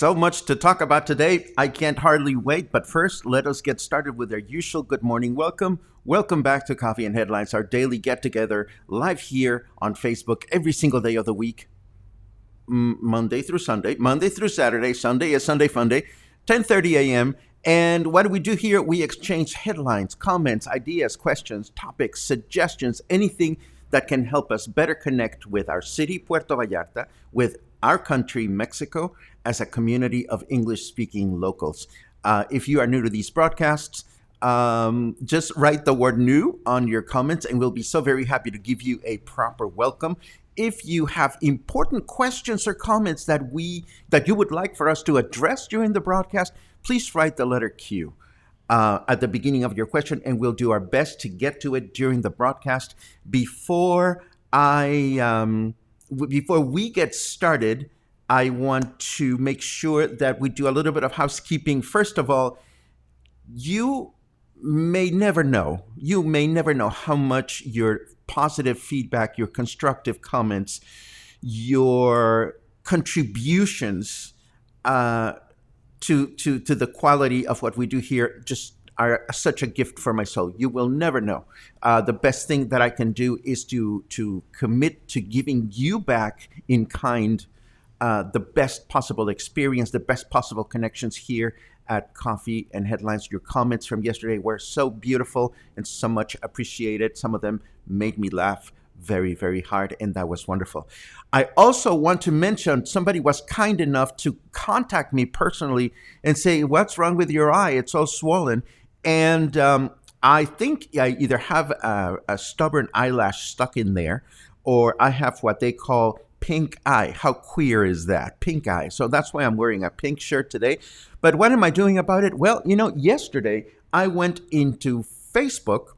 So much to talk about today. I can't hardly wait. But first, let us get started with our usual good morning welcome. Welcome back to Coffee and Headlines, our daily get-together live here on Facebook every single day of the week. Monday through Sunday, Monday through Saturday. Sunday is Sunday Fun Day, 10:30 a.m. And what do we do here? We exchange headlines, comments, ideas, questions, topics, suggestions, anything that can help us better connect with our city, Puerto Vallarta, with our country, Mexico, as a community of English-speaking locals. If you are new to these broadcasts, just write the word new on your comments and we'll be so very happy to give you a proper welcome. If you have important questions or comments that you would like for us to address during the broadcast, please write the letter Q at the beginning of your question and we'll do our best to get to it during the broadcast. Before we get started, I want to make sure that we do a little bit of housekeeping. First of all, you may never know how much your positive feedback, your constructive comments, your contributions to the quality of what we do here just are such a gift for my soul. You will never know. The best thing that I can do is to commit to giving you back in kind the best possible experience, the best possible connections here at Coffee and Headlines. Your comments from yesterday were so beautiful and so much appreciated. Some of them made me laugh very, very hard, and that was wonderful. I also want to mention somebody was kind enough to contact me personally and say, "What's wrong with your eye? It's all swollen." And I think I either have a stubborn eyelash stuck in there or I have what they call pink eye. How queer is that? Pink eye. So that's why I'm wearing a pink shirt today. But what am I doing about it? Well, yesterday I went into Facebook.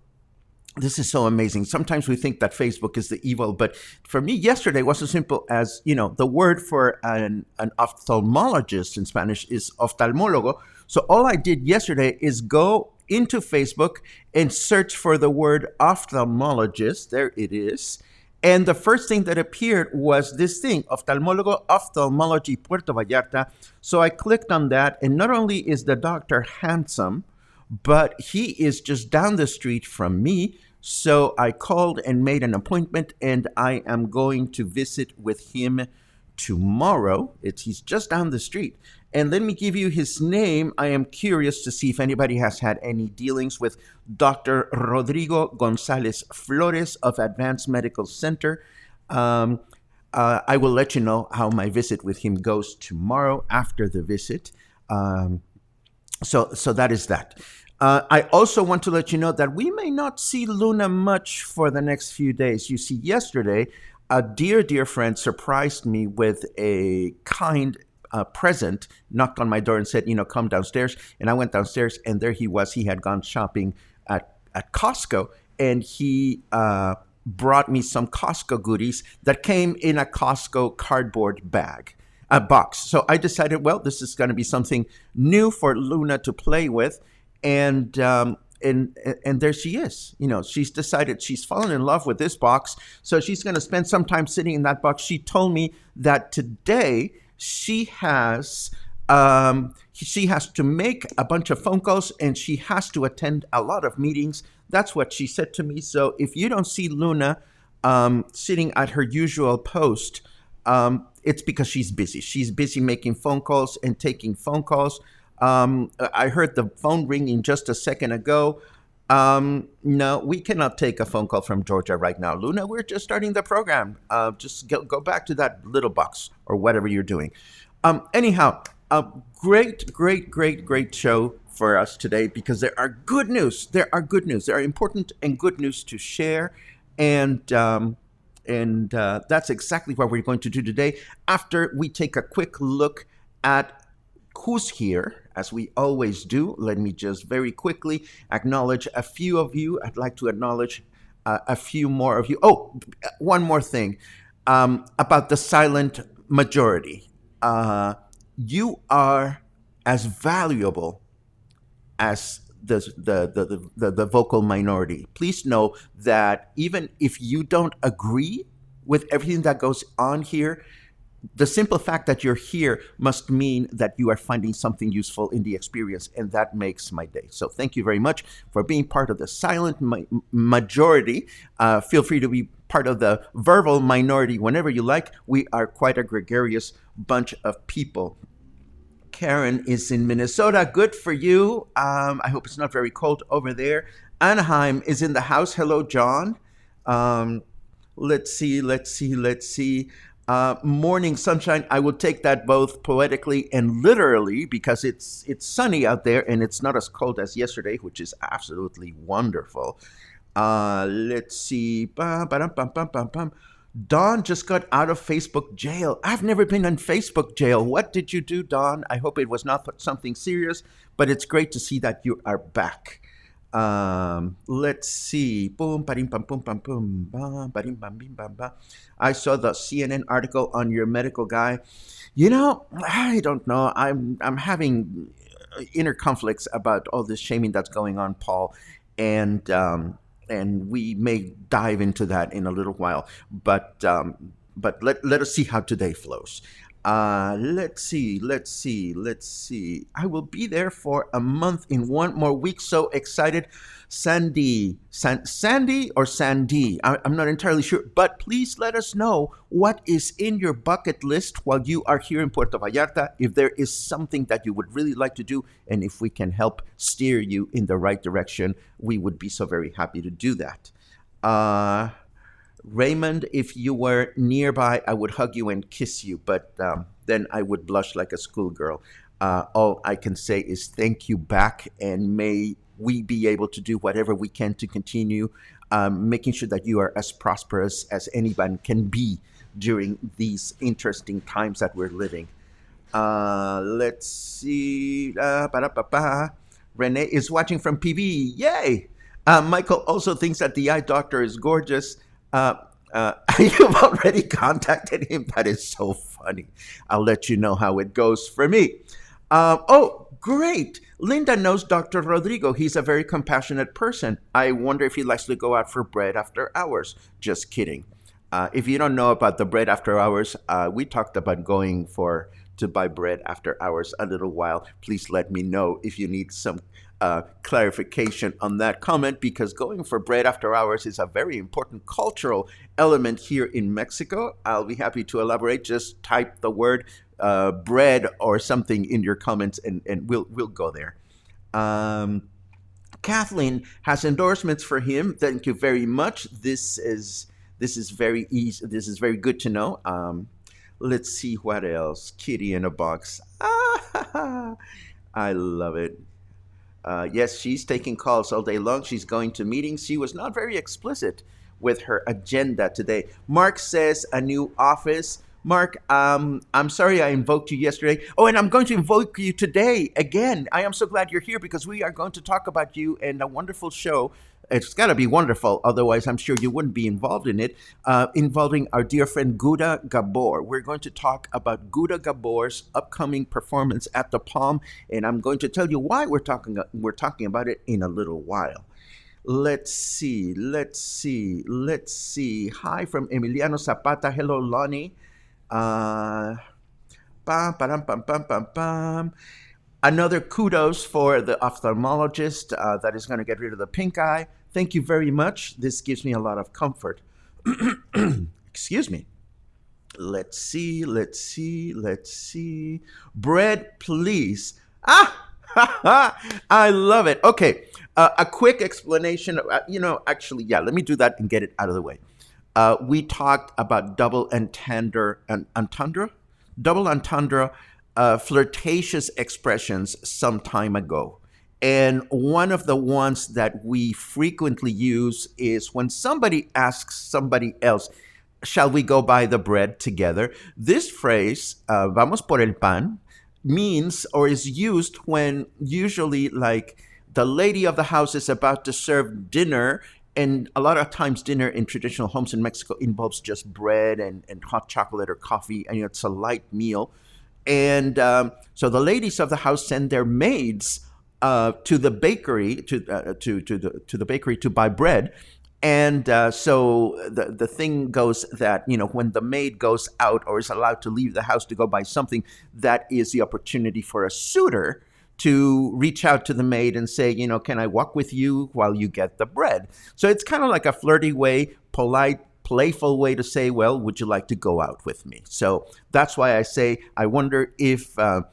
This is so amazing. Sometimes we think that Facebook is the evil, but for me, yesterday was as simple as, the word for an ophthalmologist in Spanish is oftalmólogo. So all I did yesterday is go into Facebook and search for the word ophthalmologist. There it is. And the first thing that appeared was this thing, Oftalmólogo, Ophthalmology, Puerto Vallarta. So I clicked on that, and not only is the doctor handsome, but he is just down the street from me. So I called and made an appointment, and I am going to visit with him tomorrow. He's just down the street. And let me give you his name. I am curious to see if anybody has had any dealings with Dr. Rodrigo Gonzalez Flores of Advanced Medical Center. I will let you know how my visit with him goes tomorrow after the visit. So that is that. I also want to let you know that we may not see Luna much for the next few days. You see, yesterday, a dear friend surprised me with a kind present, knocked on my door and said, come downstairs. And I went downstairs and there he was. He had gone shopping at Costco and he brought me some Costco goodies that came in a Costco cardboard box. So I decided, well, this is going to be something new for Luna to play with. And there she is. She's decided she's fallen in love with this box. So she's going to spend some time sitting in that box. She told me that today she has to make a bunch of phone calls and she has to attend a lot of meetings. That's what she said to me. So if you don't see Luna sitting at her usual post, it's because she's busy. She's busy making phone calls and taking phone calls. I heard the phone ringing just a second ago. No, we cannot take a phone call from Georgia right now. Luna, we're just starting the program. Just go back to that little box or whatever you're doing. Anyhow, a great show for us today because there are good news. There are good news. There are important and good news to share. And that's exactly what we're going to do today after we take a quick look at who's here, as we always do. Let me just very quickly acknowledge a few of you. I'd like to acknowledge a few more of you. Oh, one more thing about the silent majority. You are as valuable as the vocal minority. Please know that even if you don't agree with everything that goes on here, the simple fact that you're here must mean that you are finding something useful in the experience, and that makes my day. So thank you very much for being part of the silent majority. Feel free to be part of the verbal minority whenever you like. We are quite a gregarious bunch of people. Karen is in Minnesota. Good for you. I hope it's not very cold over there. Anaheim is in the house. Hello, John. Let's see. Morning sunshine. I will take that both poetically and literally because it's sunny out there and it's not as cold as yesterday, which is absolutely wonderful. Let's see. Dawn just got out of Facebook jail. I've never been in Facebook jail. What did you do, Dawn? I hope it was not something serious, but it's great to see that you are back. Let's see. Boom, ba-dim, bam, boom, bam, boom, bam, ba-dim, bam, bim, bam, bam. I saw the CNN article on your medical guy. You know, I don't know. I'm having inner conflicts about all this shaming that's going on, Paul, and we may dive into that in a little while. But let us see how today flows. Let's see. I will be there for a month in 1 more week. So excited. Sandy or Sandy? I'm not entirely sure, but please let us know what is in your bucket list while you are here in Puerto Vallarta. If there is something that you would really like to do, and if we can help steer you in the right direction, we would be so very happy to do that. Raymond, if you were nearby, I would hug you and kiss you, but then I would blush like a schoolgirl. All I can say is thank you back, and may we be able to do whatever we can to continue making sure that you are as prosperous as anyone can be during these interesting times that we're living. Let's see. Renee is watching from PV. Yay! Michael also thinks that the eye doctor is gorgeous. You've already contacted him. That is so funny. I'll let you know how it goes for me. Oh, great. Linda knows Dr. Rodrigo. He's a very compassionate person. I wonder if he likes to go out for bread after hours. Just kidding. If you don't know about the bread after hours, we talked about going to buy bread after hours a little while. Please let me know if you need some clarification on that comment, because going for bread after hours is a very important cultural element here in Mexico. I'll be happy to elaborate. Just type the word bread or something in your comments, and we'll go there. Kathleen has endorsements for him. Thank you very much. This is very easy. This is very good to know. Let's see what else. Kitty in a box. I love it. Yes, she's taking calls all day long. She's going to meetings. She was not very explicit with her agenda today. Mark says a new office. Mark, I'm sorry I invoked you yesterday. Oh, and I'm going to invoke you today again. I am so glad you're here because we are going to talk about you and a wonderful show. It's got to be wonderful. Otherwise, I'm sure you wouldn't be involved in it, involving our dear friend Gouda Gabor. We're going to talk about Gouda Gabor's upcoming performance at the Palm, and I'm going to tell you why we're talking about it in a little while. Let's see. Hi from Emiliano Zapata. Hello, Lonnie. Another kudos for the ophthalmologist that is going to get rid of the pink eye. Thank you very much. This gives me a lot of comfort. Excuse me. Let's see. Bread, please. I love it. Okay, a quick explanation. Actually, yeah, let me do that and get it out of the way. We talked about double entendre and entendre, double entendre, flirtatious expressions some time ago. And one of the ones that we frequently use is when somebody asks somebody else, shall we go buy the bread together? This phrase, vamos por el pan, means or is used when usually like the lady of the house is about to serve dinner, and a lot of times dinner in traditional homes in Mexico involves just bread and hot chocolate or coffee, and it's a light meal. And so the ladies of the house send their maids to the bakery to the bakery to buy bread. And so the thing goes that, when the maid goes out or is allowed to leave the house to go buy something, that is the opportunity for a suitor to reach out to the maid and say, can I walk with you while you get the bread? So it's kind of like a flirty way, polite, playful way to say, well, would you like to go out with me? So that's why I say, I wonder if the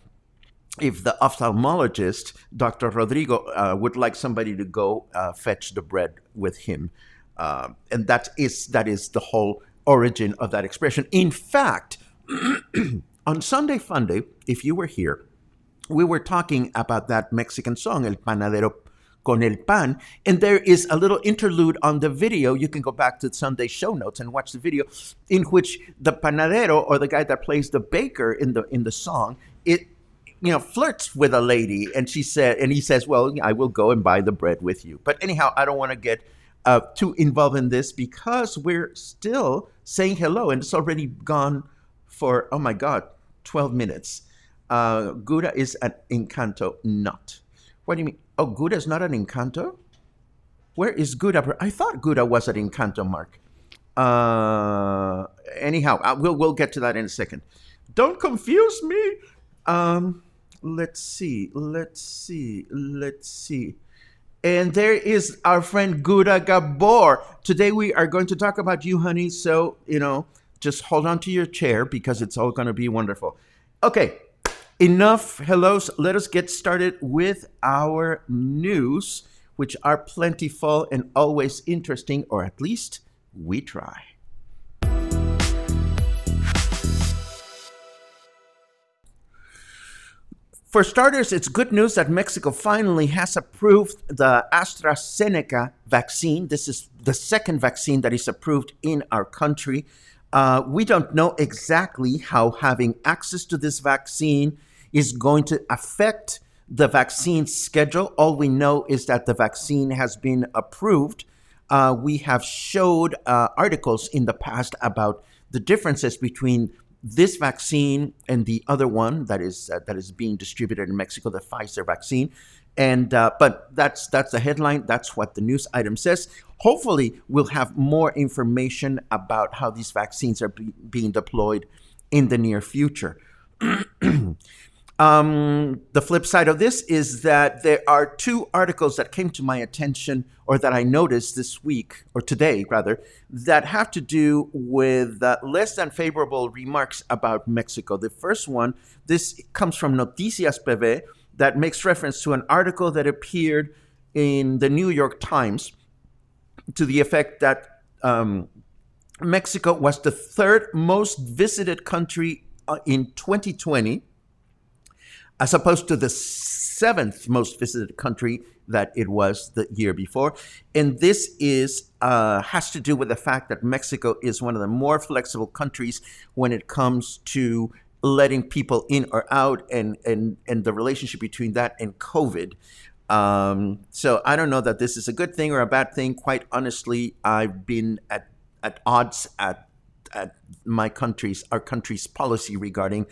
ophthalmologist, Dr. Rodrigo, would like somebody to go fetch the bread with him. And that is the whole origin of that expression. In fact, on Sunday Funday, if you were here, we were talking about that Mexican song, El Panadero con el Pan, and there is a little interlude on the video. You can go back to Sunday show notes and watch the video, in which the panadero, or the guy that plays the baker in the song, flirts with a lady, and he says, well, I will go and buy the bread with you. But anyhow, I don't want to get too involved in this because we're still saying hello, and it's already gone for, oh my God, 12 minutes. Gouda is an Encanto nut. What do you mean? Oh, Gouda is not an Encanto? Where is Gouda? I thought Gouda was an Encanto, Mark. Anyhow, we'll get to that in a second. Don't confuse me. Let's see. And there is our friend Gouda Gabor. Today we are going to talk about you, honey. So, just hold on to your chair because it's all going to be wonderful. Okay, enough hellos. Let us get started with our news, which are plentiful and always interesting, or at least we try. For starters, it's good news that Mexico finally has approved the AstraZeneca vaccine. This is the second vaccine that is approved in our country. We don't know exactly how having access to this vaccine is going to affect the vaccine schedule. All we know is that the vaccine has been approved. We have showed articles in the past about the differences between this vaccine and the other one that is being distributed in Mexico, the Pfizer vaccine. And but that's the headline. That's what the news item says. Hopefully, we'll have more information about how these vaccines are being deployed in the near future. The flip side of this is that there are two articles that came to my attention, or that I noticed this week, or today rather, that have to do with less than favorable remarks about Mexico. The first one, this comes from Noticias PV, that makes reference to an article that appeared in the New York Times to the effect that Mexico was the third most visited country in 2020, as opposed to the seventh most visited country that it was the year before. And this has to do with the fact that Mexico is one of the more flexible countries when it comes to letting people in or out, and the relationship between that and COVID. So I don't know that this is a good thing or a bad thing. Quite honestly, I've been at odds at our country's policy regarding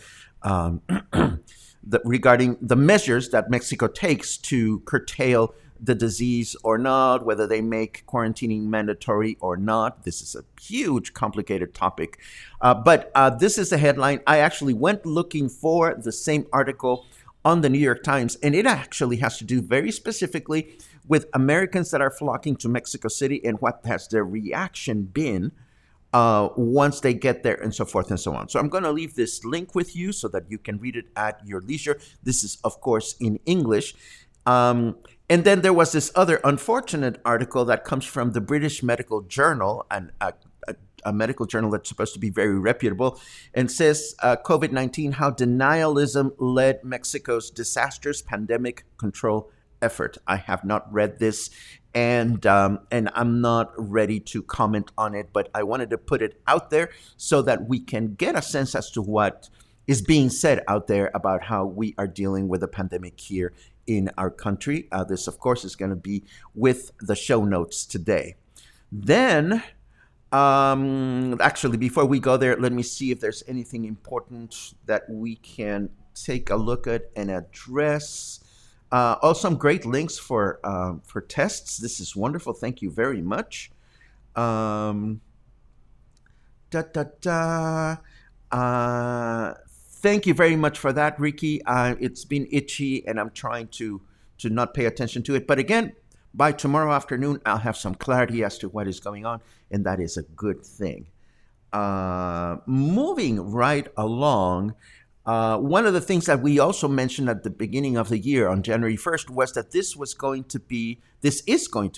regarding the measures that Mexico takes to curtail the disease or not, whether they make quarantining mandatory or not. This is a huge, complicated topic. But this is the headline. I actually went looking for the same article on the New York Times, and it actually has to do very specifically with Americans that are flocking to Mexico City and what has their reaction been once they get there, and so forth and so on. So I'm going to leave this link with you so that you can read it at your leisure. This is, of course, in English. And then there was this other unfortunate article that comes from the British Medical Journal, and a medical journal that's supposed to be very reputable, and says COVID-19, how denialism led Mexico's disastrous pandemic control effort. I have not read this, and I'm not ready to comment on it, but I wanted to put it out there so that we can get a sense as to what is being said out there about how we are dealing with a pandemic here in our country. This, of course, is going to be with the show notes today. Then, actually, before we go there, let me see if there's anything important that we can take a look at and address. Oh, some great links for tests. This is wonderful. Thank you very much. Thank you very much for that, Ricky. It's been itchy, and I'm trying to not pay attention to it. But again, by tomorrow afternoon, I'll have some clarity as to what is going on, and that is a good thing. Moving right along, one of the things that we also mentioned at the beginning of the year on January 1st was that this is going to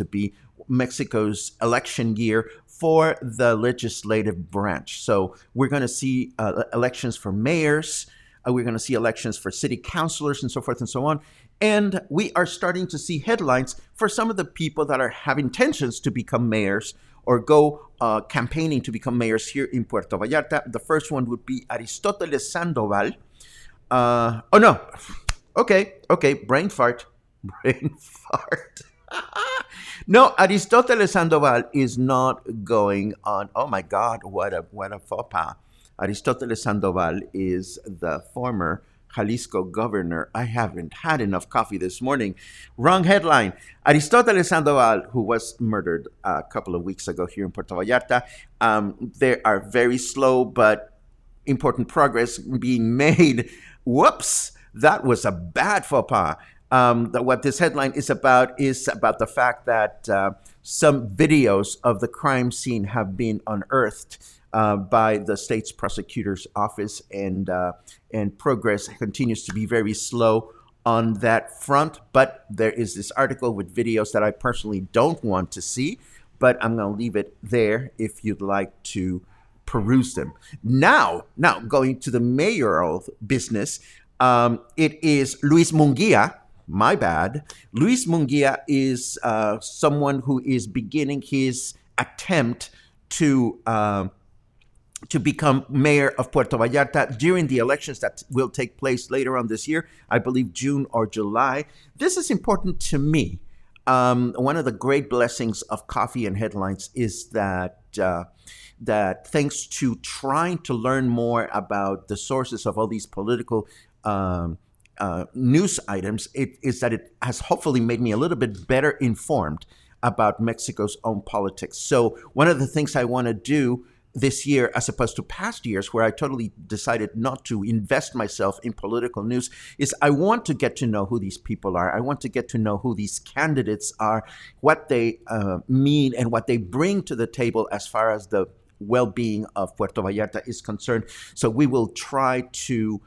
be Mexico's election year for the legislative branch. So we're going to see elections for mayors, we're going to see elections for city councilors and so forth and so on. And we are starting to see headlines for some of the people that have intentions to become mayors or go campaigning to become mayors here in Puerto Vallarta. The first one would be Aristoteles Sandoval. Brain fart. No, Aristoteles Sandoval is not going on. Oh my God, what a faux pas. Aristoteles Sandoval is the former Jalisco governor. I haven't had enough coffee this morning. Wrong headline. Aristoteles Sandoval, who was murdered a couple of weeks ago here in Puerto Vallarta. There are very slow but important progress being made. Whoops, that was a bad faux pas. What this headline is about the fact that some videos of the crime scene have been unearthed by the state's prosecutor's office, and progress continues to be very slow on that front. But there is this article with videos that I personally don't want to see, but I'm going to leave it there if you'd like to peruse them. Now going to the mayoral business, it is Luis Munguia. My bad. Luis Munguia is someone who is beginning his attempt to become mayor of Puerto Vallarta during the elections that will take place later on this year, I believe June or July. This is important to me. One of the great blessings of coffee and headlines is that thanks to trying to learn more about the sources of all these political news items, it has hopefully made me a little bit better informed about Mexico's own politics. So one of the things I want to do this year, as opposed to past years where I totally decided not to invest myself in political news, is I want to get to know who these people are. I want to get to know who these candidates are, what they mean, and what they bring to the table as far as the well-being of Puerto Vallarta is concerned. So we will try to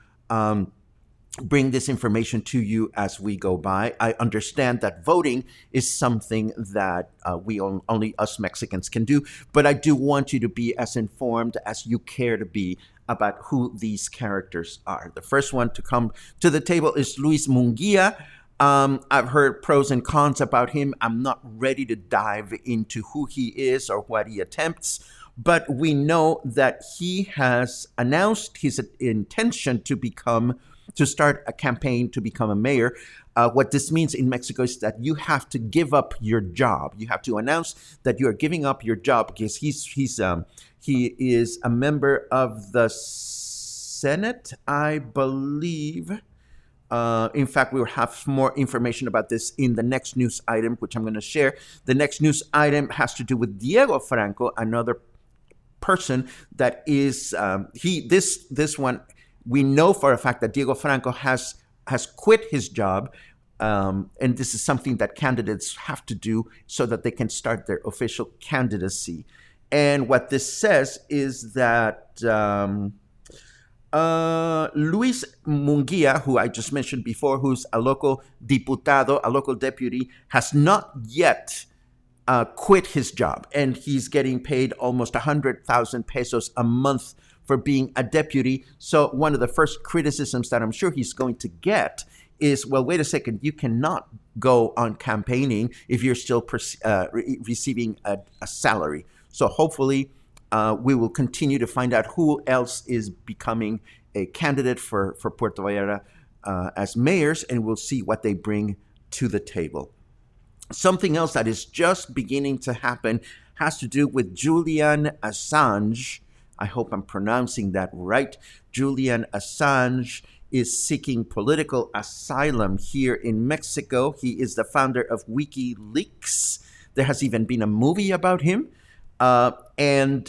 bring this information to you as we go by. I understand that voting is something that only us Mexicans can do, but I do want you to be as informed as you care to be about who these characters are. The first one to come to the table is Luis Munguia. I've heard pros and cons about him. I'm not ready to dive into who he is or what he attempts, but we know that he has announced his intention to start a campaign to become a mayor. What this means in Mexico is that you have to give up your job. You have to announce that you are giving up your job because he is a member of the Senate, I believe. In fact, we will have more information about this in the next news item, which I'm going to share. The next news item has to do with Diego Franco, another person that is this one. We know for a fact that Diego Franco has quit his job, and this is something that candidates have to do so that they can start their official candidacy. And what this says is that Luis Munguia, who I just mentioned before, who's a local diputado, a local deputy, has not yet quit his job. And he's getting paid almost 100,000 pesos a month for being a deputy. So one of the first criticisms that I'm sure he's going to get is, well, wait a second, you cannot go on campaigning if you're still receiving a salary. So hopefully we will continue to find out who else is becoming a candidate for Puerto Vallarta as mayors, and we'll see what they bring to the table. Something else that is just beginning to happen has to do with Julian Assange. I hope I'm pronouncing that right. Julian Assange is seeking political asylum here in Mexico. He is the founder of WikiLeaks. There has even been a movie about him. And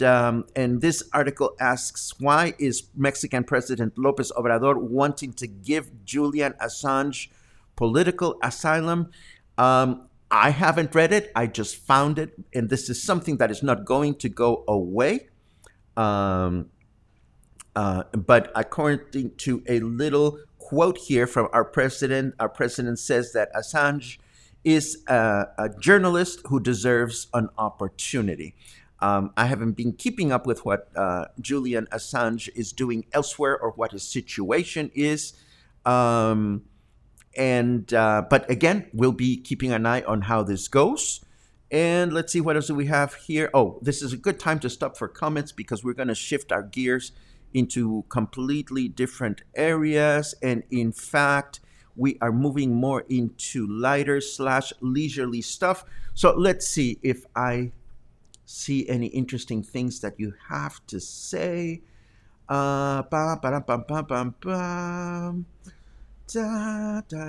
this article asks, why is Mexican President Lopez Obrador wanting to give Julian Assange political asylum? I haven't read it. I just found it. And this is something that is not going to go away. But according to a little quote here from our president says that Assange is a journalist who deserves an opportunity. I haven't been keeping up with what Julian Assange is doing elsewhere or what his situation is. But again, we'll be keeping an eye on how this goes. And let's see, what else do we have here? Oh, this is a good time to stop for comments because we're going to shift our gears into completely different areas. And in fact, we are moving more into lighter / leisurely stuff. So let's see if I see any interesting things that you have to say. Da, da,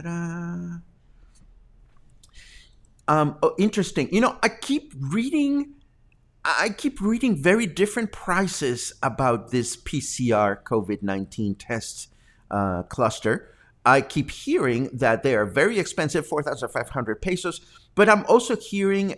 da. Interesting. I keep reading very different prices about this PCR COVID-19 test cluster. I keep hearing that they are very expensive, 4,500 pesos, but I'm also hearing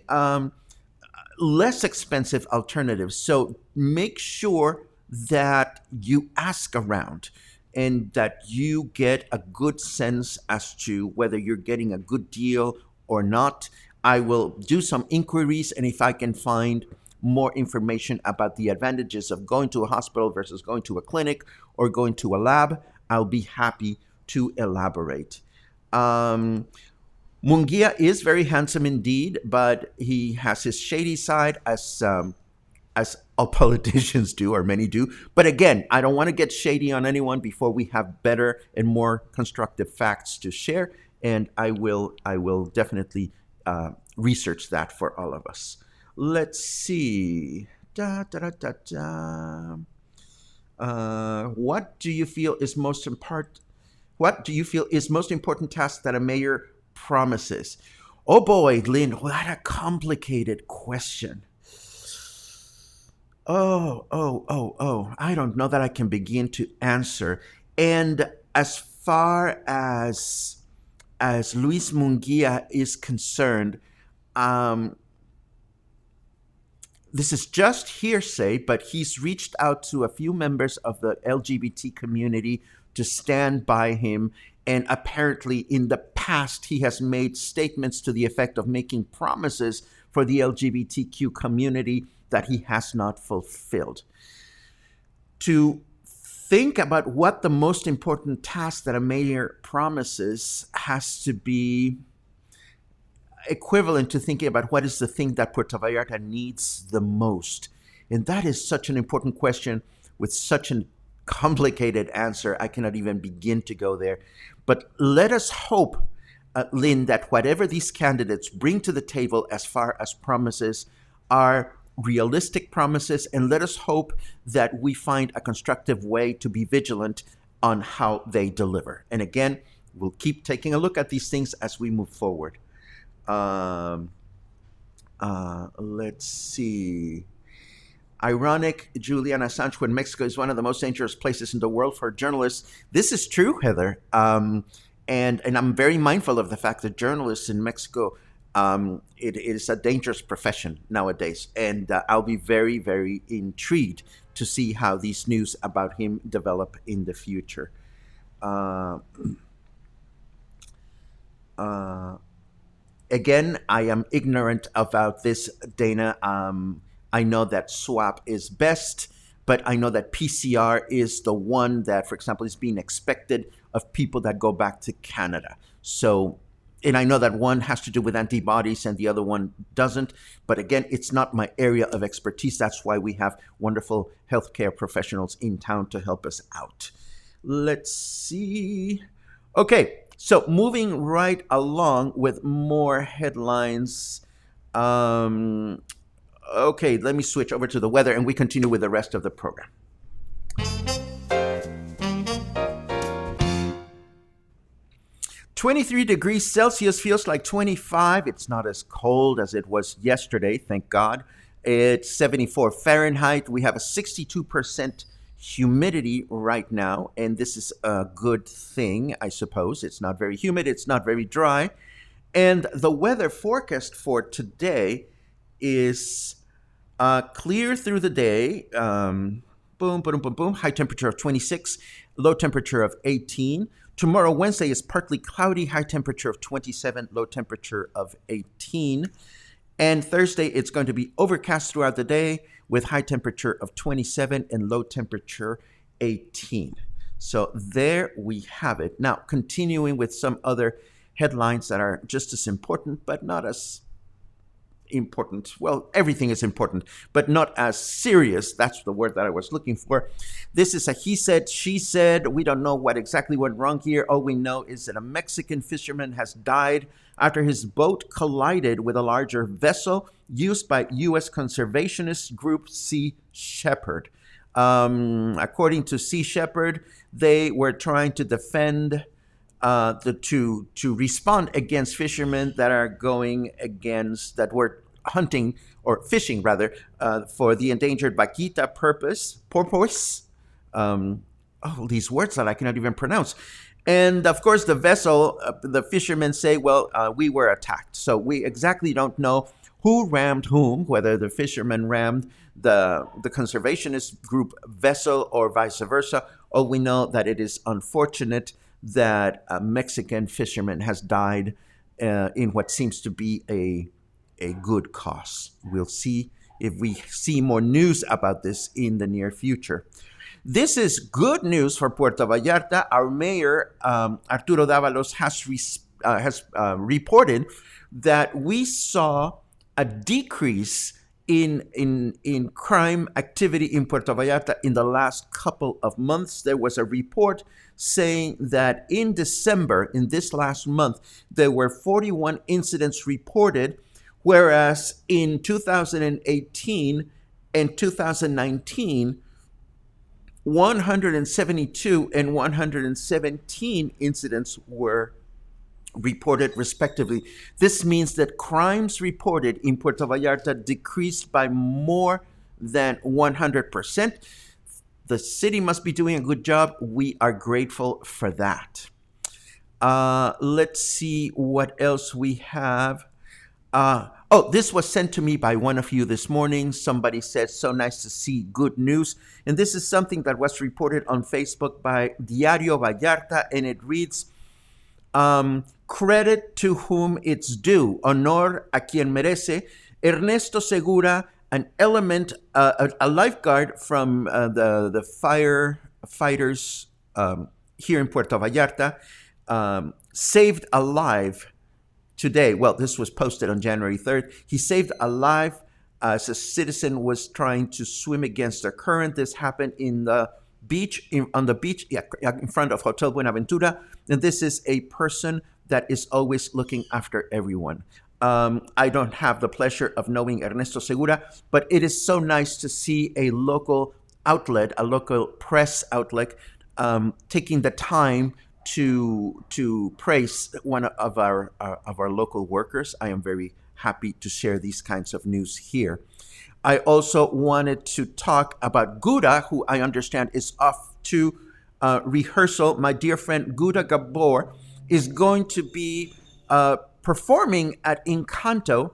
less expensive alternatives. So make sure that you ask around and that you get a good sense as to whether you're getting a good deal or not. I will do some inquiries, and if I can find more information about the advantages of going to a hospital versus going to a clinic or going to a lab, I'll be happy to elaborate. Munguia is very handsome indeed, but he has his shady side, as all politicians do, or many do. But again, I don't want to get shady on anyone before we have better and more constructive facts to share, and I will definitely research that for all of us. Let's see. What do you feel is most important? What do you feel is most important task that a mayor promises? Oh boy, Lynn, what a complicated question. Oh. I don't know that I can begin to answer. And as far as Luis Munguia is concerned, this is just hearsay, but he's reached out to a few members of the LGBT community to stand by him. And apparently in the past, he has made statements to the effect of making promises for the LGBTQ community that he has not fulfilled. To think about what the most important task that a mayor promises has to be equivalent to thinking about what is the thing that Puerto Vallarta needs the most. And that is such an important question with such a complicated answer. I cannot even begin to go there. But let us hope, Lynn, that whatever these candidates bring to the table as far as promises are realistic promises, and let us hope that we find a constructive way to be vigilant on how they deliver. And again, we'll keep taking a look at these things as we move forward. Let's see. Ironic, Julian Assange, when Mexico is one of the most dangerous places in the world for journalists. This is true, Heather. And I'm very mindful of the fact that journalists in Mexico It is a dangerous profession nowadays, and I'll be very, very intrigued to see how these news about him develop in the future. Uh, uh, Again, I am ignorant about this, Dana. I know that swab is best, but I know that PCR is the one that, for example, is being expected of people that go back to Canada. So, and I know that one has to do with antibodies and the other one doesn't. But again, it's not my area of expertise. That's why we have wonderful healthcare professionals in town to help us out. Let's see. Okay, so moving right along with more headlines. Um, okay, let me switch over to the weather and we continue with the rest of the program. 23 degrees Celsius feels like 25. It's not as cold as it was yesterday, thank God. It's 74 Fahrenheit. We have a 62% humidity right now, and this is a good thing, I suppose. It's not very humid, it's not very dry. And the weather forecast for today is clear through the day. Boom, boom, boom, boom. High temperature of 26, low temperature of 18. Tomorrow, Wednesday, is partly cloudy, high temperature of 27, low temperature of 18. And Thursday, it's going to be overcast throughout the day with high temperature of 27 and low temperature 18. So there we have it. Now, continuing with some other headlines that are just as important, but not as important. Well, everything is important, but not as serious. That's the word that I was looking for. This is a he said, she said. We don't know what exactly went wrong here. All we know is that a Mexican fisherman has died after his boat collided with a larger vessel used by U.S. conservationist group Sea Shepherd. According to Sea Shepherd, they were trying to defend to respond against fishermen that are going against, that were hunting or fishing rather for the endangered vaquita porpoise. These words that I cannot even pronounce. And of course, the vessel, the fishermen say, well, we were attacked. So we exactly don't know who rammed whom, whether the fishermen rammed the conservationist group vessel or vice versa. All we know that it is unfortunate that a Mexican fisherman has died in what seems to be a good cause. We'll see if we see more news about this in the near future. This is good news for Puerto Vallarta. Our mayor, Arturo Dávalos, has reported that we saw a decrease in crime activity in Puerto Vallarta in the last couple of months. There was a report saying that in December, in this last month, there were 41 incidents reported, whereas in 2018 and 2019, 172 and 117 incidents were reported respectively. This means that crimes reported in Puerto Vallarta decreased by more than 100%. The city must be doing a good job. We are grateful for that. Let's see what else we have. This was sent to me by one of you this morning. Somebody said, so nice to see good news. And this is something that was reported on Facebook by Diario Vallarta, and it reads, credit to whom it's due. Honor a quien merece. Ernesto Segura, an element, a lifeguard from the firefighters here in Puerto Vallarta, saved a life today. Well, this was posted on January 3rd. He saved a life as a citizen was trying to swim against the current. This happened in the beach, on the beach in front of Hotel Buenaventura. And this is a person that is always looking after everyone. I don't have the pleasure of knowing Ernesto Segura, but it is so nice to see a local outlet, a local press outlet, taking the time to praise one of our local workers. I am very happy to share these kinds of news here. I also wanted to talk about Gouda, who I understand is off to rehearsal. My dear friend Gouda Gabor is going to be performing at Encanto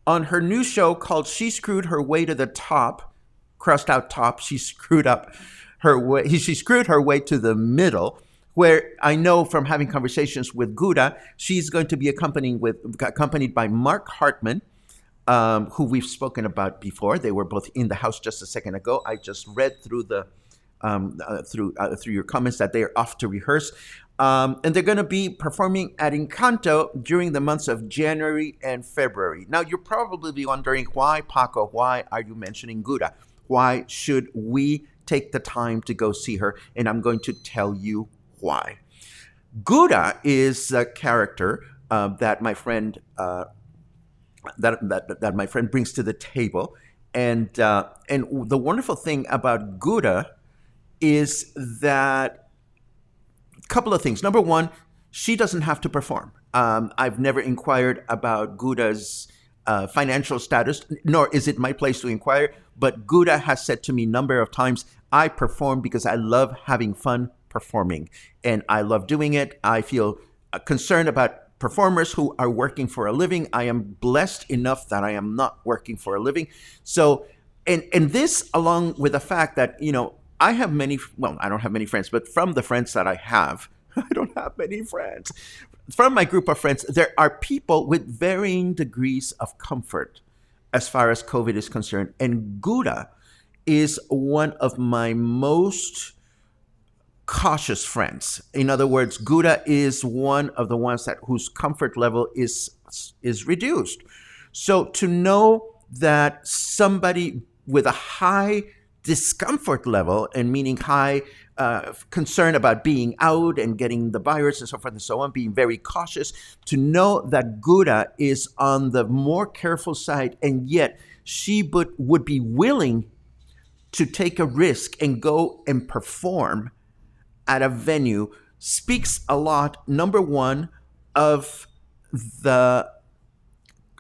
on her new show called She Screwed Her Way to the Top, crossed out top. She screwed up her way. She screwed her way to the middle, where I know from having conversations with Gura, she's going to be accompanied by Mark Hartman, who we've spoken about before. They were both in the house just a second ago. I just read through through your comments that they are off to rehearse. And they're going to be performing at Encanto during the months of January and February. Now, you're probably wondering, why, Paco, why are you mentioning Gura? Why should we take the time to go see her? And I'm going to tell you why. Gura is a character that my friend that my friend brings to the table, and the wonderful thing about Gura is that a couple of things. Number one, she doesn't have to perform. I've never inquired about Gura's financial status, nor is it my place to inquire. But Gura has said to me a number of times, I perform because I love having fun performing, and I love doing it. I feel concerned about performers who are working for a living. I am blessed enough that I am not working for a living. So, and this, along with the fact that, I have I don't have many friends, but from the friends that I have, I don't have many friends. From my group of friends, there are people with varying degrees of comfort as far as COVID is concerned. And Gura is one of my most cautious friends. In other words, Gura is one of the ones whose comfort level is reduced. So to know that somebody with a high discomfort level, and meaning high concern about being out and getting the virus and so forth and so on, being very cautious, to know that Gura is on the more careful side, and yet she would be willing to take a risk and go and perform at a venue, speaks a lot, number one, of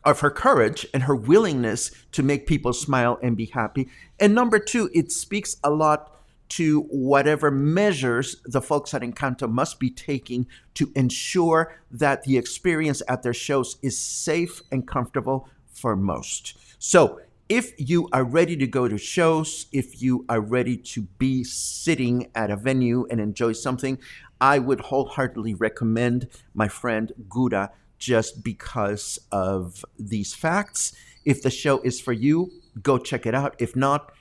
her courage and her willingness to make people smile and be happy. And number two, it speaks a lot to whatever measures the folks at Encanto must be taking to ensure that the experience at their shows is safe and comfortable for most. So if you are ready to go to shows, if you are ready to be sitting at a venue and enjoy something, I would wholeheartedly recommend my friend Gura, just because of these facts. If the show is for you, go check it out. If not,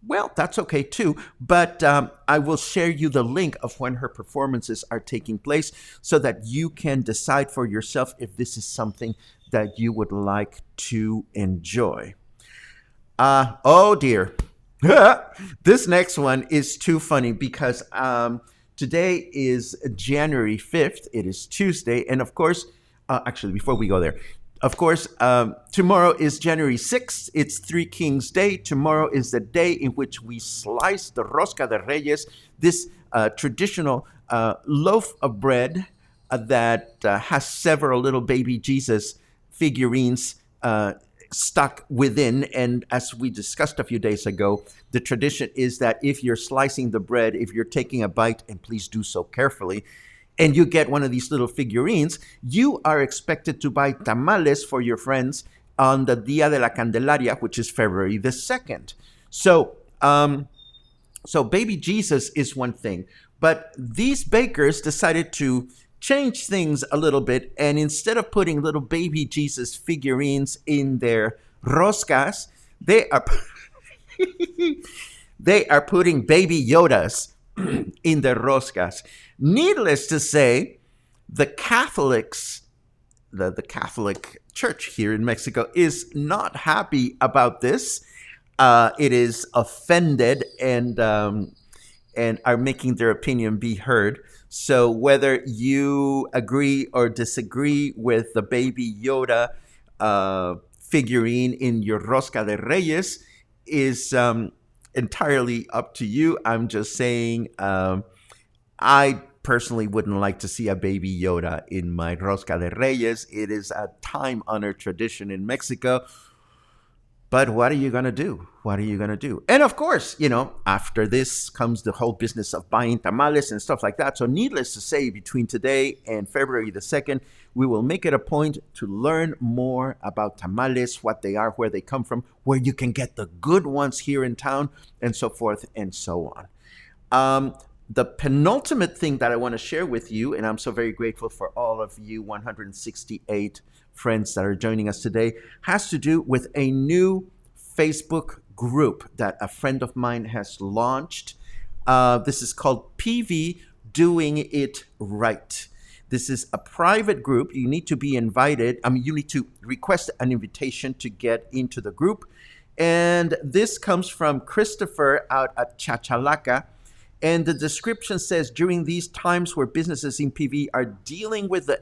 well, that's okay too. But I will share you the link of when her performances are taking place so that you can decide for yourself if this is something that you would like to enjoy. Oh dear. This next one is too funny because today is January 5th. It is Tuesday. And of course, actually, before we go there, of course, tomorrow is January 6th. It's Three Kings Day. Tomorrow is the day in which we slice the Rosca de Reyes, this traditional loaf of bread that has several little baby Jesus figurines stuck within. And as we discussed a few days ago, the tradition is that if you're slicing the bread, if you're taking a bite, and please do so carefully, and you get one of these little figurines, you are expected to buy tamales for your friends on the Dia de la Candelaria, which is February the 2nd. So baby Jesus is one thing, but these bakers decided to change things a little bit, and instead of putting little baby Jesus figurines in their roscas, they are putting baby Yodas in their roscas. Needless to say, the Catholics, the Catholic Church here in Mexico is not happy about this. It is offended and are making their opinion be heard. So whether you agree or disagree with the baby Yoda figurine in your Rosca de Reyes is entirely up to you. I'm just saying I personally wouldn't like to see a baby Yoda in my Rosca de Reyes. It is a time-honored tradition in Mexico. But what are you going to do? What are you going to do? And of course, after this comes the whole business of buying tamales and stuff like that. So, needless to say, between today and February the 2nd, we will make it a point to learn more about tamales, what they are, where they come from, where you can get the good ones here in town, and so forth and so on. The penultimate thing that I want to share with you, and I'm so very grateful for all of you 168 friends that are joining us today, has to do with a new Facebook group that a friend of mine has launched. This is called PV Doing It Right. This is a private group. You need to be invited. You need to request an invitation to get into the group. And this comes from Christopher out at Chachalaca. And the description says, during these times where businesses in PV are dealing with the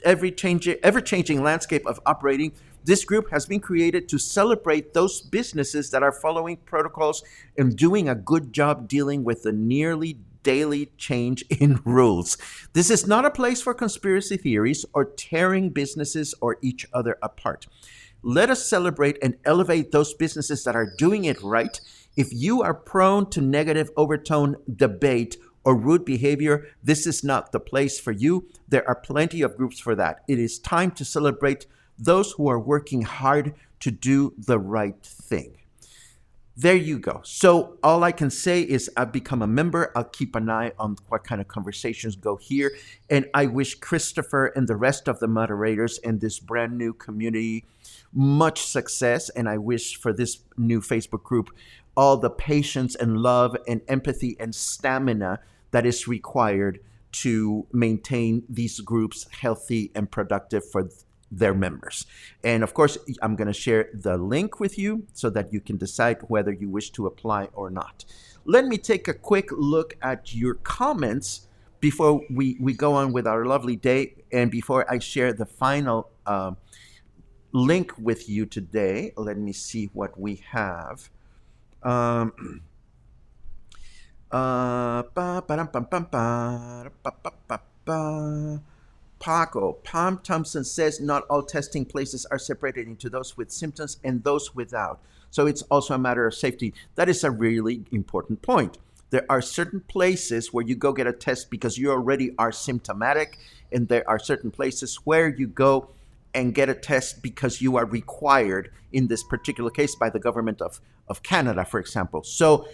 ever-changing landscape of operating, this group has been created to celebrate those businesses that are following protocols and doing a good job dealing with the nearly daily change in rules. This is not a place for conspiracy theories or tearing businesses or each other apart. Let us celebrate and elevate those businesses that are doing it right. If you are prone to negative overtone debate or rude behavior, this is not the place for you. There are plenty of groups for that. It is time to celebrate those who are working hard to do the right thing. There you go. So all I can say is I've become a member. I'll keep an eye on what kind of conversations go here. And I wish Christopher and the rest of the moderators in this brand new community much success. And I wish for this new Facebook group all the patience and love and empathy and stamina that is required to maintain these groups healthy and productive for their members. And of course, I'm going to share the link with you so that you can decide whether you wish to apply or not. Let me take a quick look at your comments before we go on with our lovely day and before I share the final link with you today. Let me see what we have. Paco, Palm Thompson says not all testing places are separated into those with symptoms and those without. So it's also a matter of safety. That is a really important point. There are certain places where you go get a test because you already are symptomatic, and there are certain places where you go and get a test because you are required, in this particular case, by the government of Canada, for example. So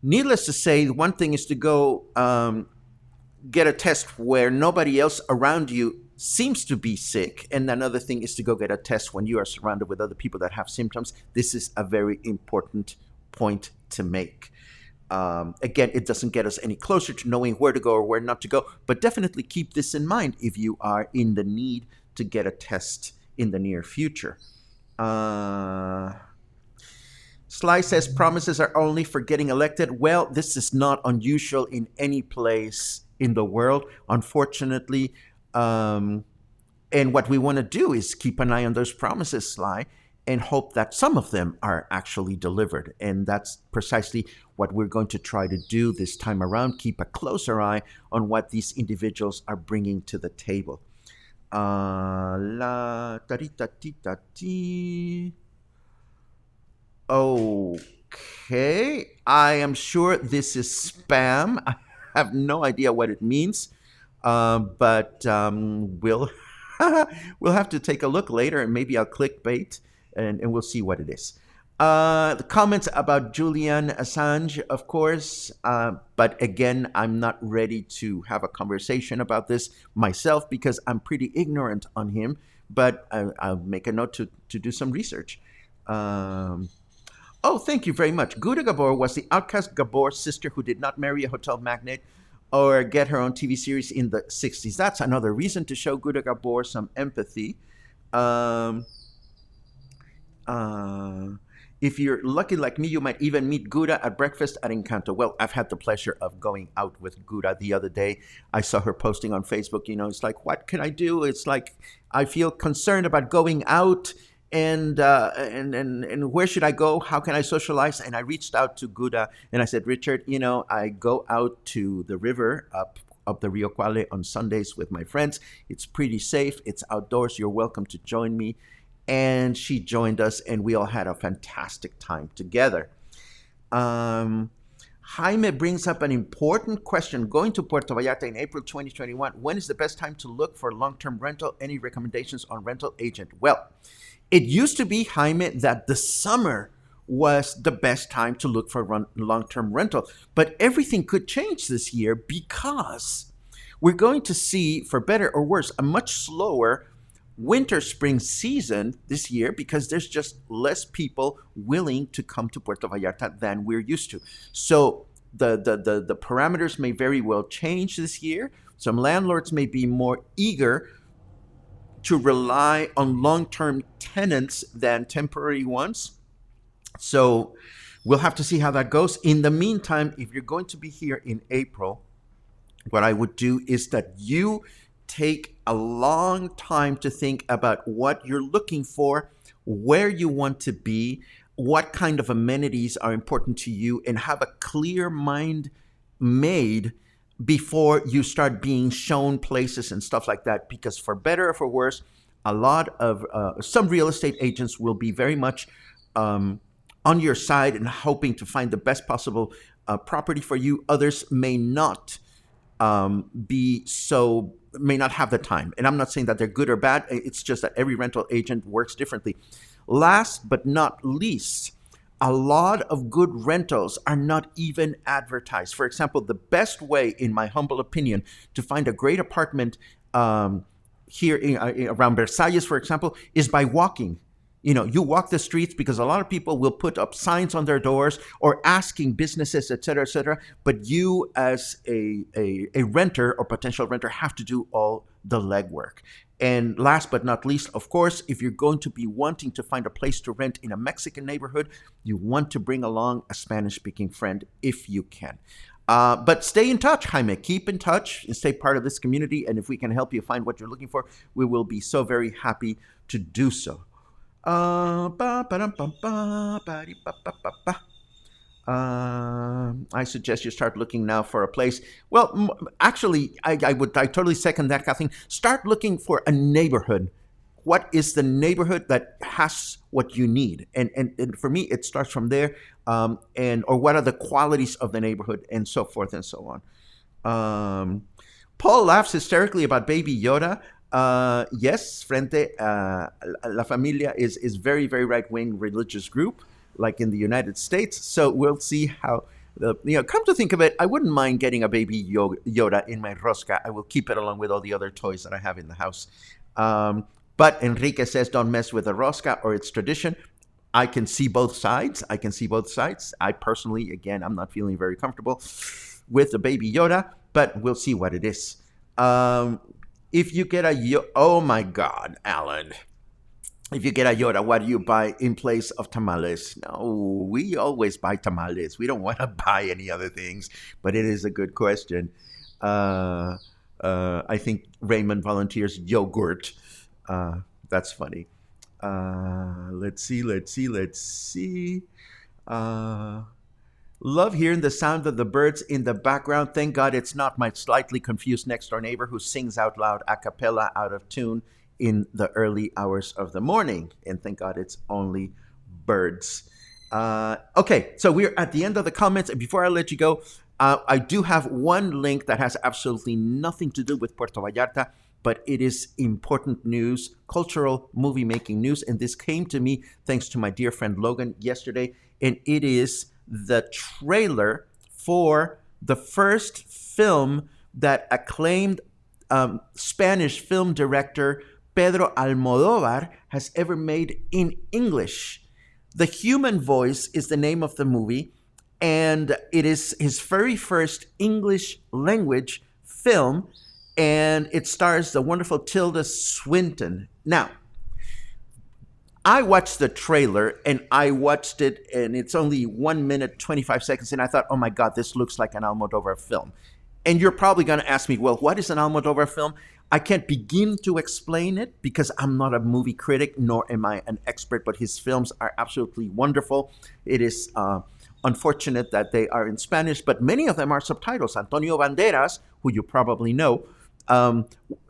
needless to say, one thing is to go get a test where nobody else around you seems to be sick. And another thing is to go get a test when you are surrounded with other people that have symptoms. This is a very important point to make. Again, it doesn't get us any closer to knowing where to go or where not to go, but definitely keep this in mind if you are in the need to get a test in the near future. Sly says promises are only for getting elected. Well, this is not unusual in any place in the world, unfortunately. And what we want to do is keep an eye on those promises, Sly, and hope that some of them are actually delivered. And that's precisely what we're going to try to do this time around. Keep a closer eye on what these individuals are bringing to the table. Okay, I am sure this is spam. I have no idea what it means, but we'll we'll have to take a look later, and maybe I'll clickbait, and we'll see what it is. The comments about Julian Assange, of course, but again, I'm not ready to have a conversation about this myself because I'm pretty ignorant on him, but I'll make a note to do some research. Oh, thank you very much. Guda Gabor was the outcast Gabor sister who did not marry a hotel magnate or get her own TV series in the 60s. That's another reason to show Guda Gabor some empathy. If you're lucky like me, you might even meet Guda at breakfast at Encanto. Well, I've had the pleasure of going out with Guda the other day. I saw her posting on Facebook, it's like, what can I do? It's like, I feel concerned about going out and where should I go? How can I socialize? And I reached out to Guda and I said, Richard, I go out to the river up the Rio Quale on Sundays with my friends. It's pretty safe. It's outdoors. You're welcome to join me. and she joined us, and we all had a fantastic time together. Um, Jaime brings up an important question. Going to Puerto Vallarta in April 2021, when is the best time to look for long-term rental? Any recommendations on rental agent? Well, it used to be, Jaime, that the summer was the best time to look for long-term rental. But everything could change this year because we're going to see, for better or worse, a much slower winter spring season this year because there's just less people willing to come to Puerto Vallarta than we're used to. So the parameters may very well change this year. Some landlords may be more eager to rely on long-term tenants than temporary ones. So we'll have to see how that goes. In the meantime, if you're going to be here in April, what I would do is that you take a long time to think about what you're looking for, where you want to be, what kind of amenities are important to you, and have a clear mind made before you start being shown places and stuff like that. Because for better or for worse, a lot of some real estate agents will be very much on your side and hoping to find the best possible property for you. Others may not may not have the time. And I'm not saying that they're good or bad. It's just that every rental agent works differently. Last but not least, a lot of good rentals are not even advertised. For example, the best way, in my humble opinion, to find a great apartment here around Versailles, for example, is by walking. You know, you walk the streets because a lot of people will put up signs on their doors or asking businesses, et cetera, but you as a renter or potential renter have to do all the legwork. And last but not least, of course, if you're going to be wanting to find a place to rent in a Mexican neighborhood, you want to bring along a Spanish-speaking friend if you can. But stay in touch, Jaime. Keep in touch and stay part of this community. And if we can help you find what you're looking for, we will be so very happy to do so. I suggest you start looking now for a place. Well, actually, I totally second that, Kathleen. Start looking for a neighborhood. What is the neighborhood that has what you need? And for me, it starts from there. Or what are the qualities of the neighborhood, and so forth and so on. Paul laughs hysterically about Baby Yoda. Yes, Frente La Familia is very, very right-wing religious group, like in the United States. So we'll see how, come to think of it, I wouldn't mind getting a Baby Yoda in my rosca. I will keep it along with all the other toys that I have in the house. But Enrique says, don't mess with the rosca or its tradition. I can see both sides. I personally, again, I'm not feeling very comfortable with the Baby Yoda, but we'll see what it is. If you get oh my God, Alan. If you get a Yoda, what do you buy in place of tamales? No, we always buy tamales. We don't want to buy any other things, but it is a good question. I think Raymond volunteers yogurt. That's funny. Let's see. Love hearing the sound of the birds in the background. Thank God it's not my slightly confused next door neighbor who sings out loud a cappella out of tune in the early hours of the morning. And thank God it's only birds. Okay, so we're at the end of the comments. And before I let you go, I do have one link that has absolutely nothing to do with Puerto Vallarta, but it is important news, cultural movie-making news. And this came to me thanks to my dear friend Logan yesterday. And it is the trailer for the first film that acclaimed Spanish film director Pedro Almodóvar has ever made in English. The Human Voice is the name of the movie, and it is his very first English language film, and it stars the wonderful Tilda Swinton. Now, I watched the trailer, and I watched it, and it's only 1 minute, 25 seconds, and I thought, oh my God, this looks like an Almodóvar film. And you're probably going to ask me, well, what is an Almodóvar film? I can't begin to explain it because I'm not a movie critic, nor am I an expert, but his films are absolutely wonderful. It is unfortunate that they are in Spanish, but many of them are subtitles. Antonio Banderas, who you probably know,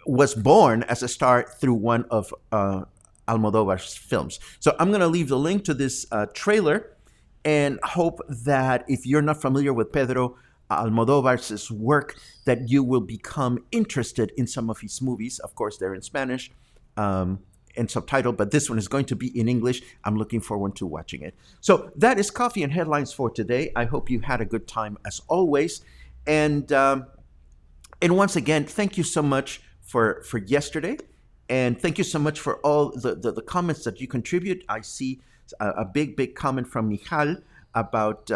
was born as a star through one of Almodóvar's films. So I'm going to leave the link to this trailer and hope that if you're not familiar with Pedro Almodóvar's work, that you will become interested in some of his movies. Of course, they're in Spanish and subtitled, but this one is going to be in English. I'm looking forward to watching it. So that is Coffee and Headlines for today. I hope you had a good time as always. And once again, thank you so much for yesterday. And thank you so much for all the comments that you contribute. I see a big comment from Michal about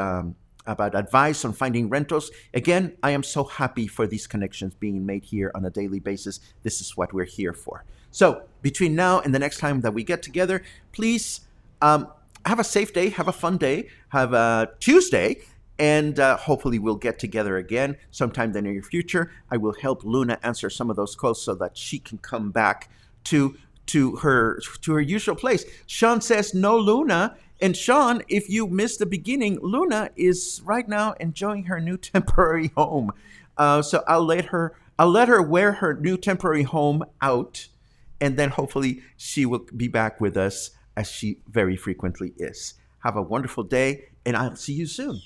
advice on finding rentals. Again, I am so happy for these connections being made here on a daily basis. This is what we're here for. So between now and the next time that we get together, please have a safe day, have a fun day, have a Tuesday, and hopefully we'll get together again sometime in the near future. I will help Luna answer some of those calls so that she can come back to her usual place. Sean says no Luna. And Sean, if you missed the beginning, Luna is right now enjoying her new temporary home. So I'll let her wear her new temporary home out, and then hopefully she will be back with us as she very frequently is. Have a wonderful day, and I'll see you soon.